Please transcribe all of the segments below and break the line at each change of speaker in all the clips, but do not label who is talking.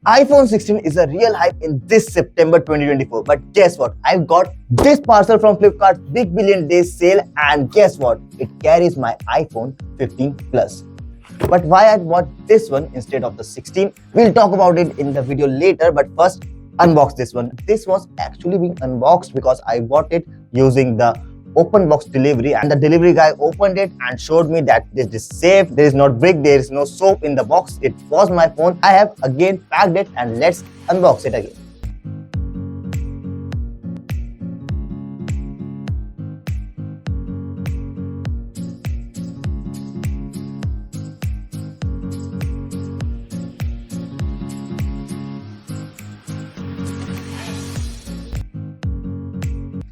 iPhone 16 is a real hype in this September 2024. But guess what? I've got this parcel from Flipkart Big Billion Days sale, and guess what? It carries my iPhone 15 Plus. But why I bought this one instead of the 16? We'll talk about it in the video later, but first unbox this one. This was actually being unboxed because I bought it using the open box delivery, and the delivery guy opened it and showed me that this is safe, there is no brick, there is no soap in the box. It was my phone. I have again packed it and let's unbox it again.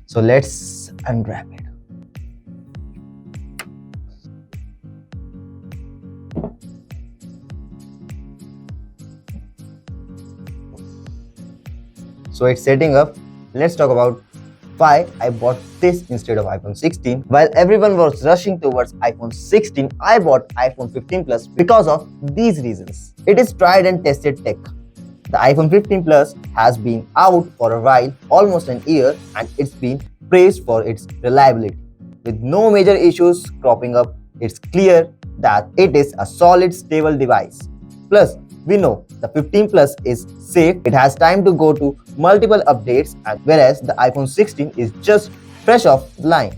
So let's unwrap it. So it's setting up. Let's talk about why I bought this instead of iPhone 16. While everyone was rushing towards iPhone 16, I bought iPhone 15 Plus because of these reasons. It is tried and tested tech. The iPhone 15 Plus has been out for a while, almost an year, and it's been praised for its reliability. With no major issues cropping up, it's clear that it is a solid, stable device. Plus, we know the 15 Plus is safe, it has time to go to multiple updates, and whereas the iPhone 16 is just fresh off the line.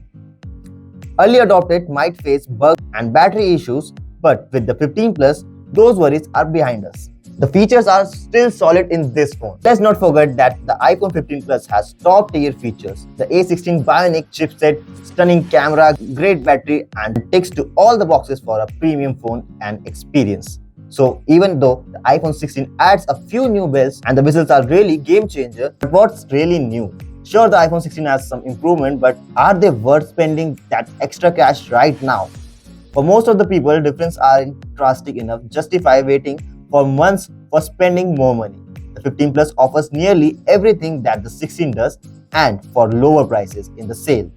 Early adopted might face bugs and battery issues, but with the 15 Plus, those worries are behind us. The features are still solid in this phone. Let's not forget that the iPhone 15 Plus has top-tier features. The A16 Bionic chipset, stunning camera, great battery, and it ticks to all the boxes for a premium phone and experience. So even though the iPhone 16 adds a few new bells and the whistles are really game changer, but what's really new? Sure, the iPhone 16 has some improvement, but are they worth spending that extra cash right now? For most of the people, differences aren't drastic enough to justify waiting for months for spending more money. The 15 Plus offers nearly everything that the 16 does and for lower prices in the sale.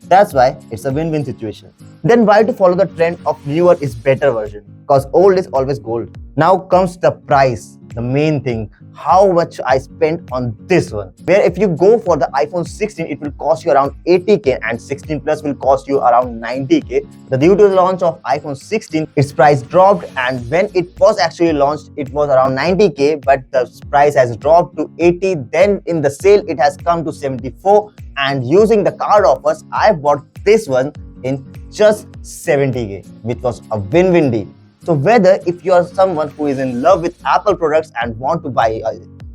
That's why it's a win-win situation. Then why to follow the trend of newer is better version? Because old is always gold. Now comes the price, the main thing, how much I spent on this one. Where if you go for the iPhone 16, it will cost you around 80k and 16 Plus will cost you around 90k. But due to the launch of iPhone 16, its price dropped, and when it was actually launched, it was around 90k, but the price has dropped to 80. Then in the sale, it has come to 74, and using the card offers, I bought this one in just 70k, which was a win-win deal. So whether if you are someone who is in love with Apple products and want to buy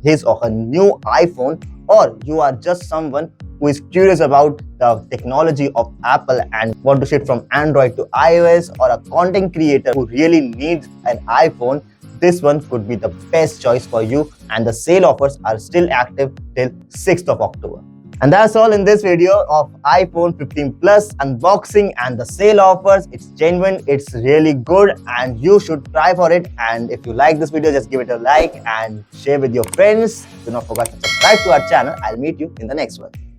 his or her new iPhone, or you are just someone who is curious about the technology of Apple and want to shift from Android to iOS, or a content creator who really needs an iPhone, this one could be the best choice for you, and the sale offers are still active till 6th of October. And that's all in this video of iPhone 15 Plus unboxing and the sale offers. It's genuine, it's really good, and you should try for it. And if you like this video, just give it a like and share with your friends. Do not forget to subscribe to our channel. I'll meet you in the next one.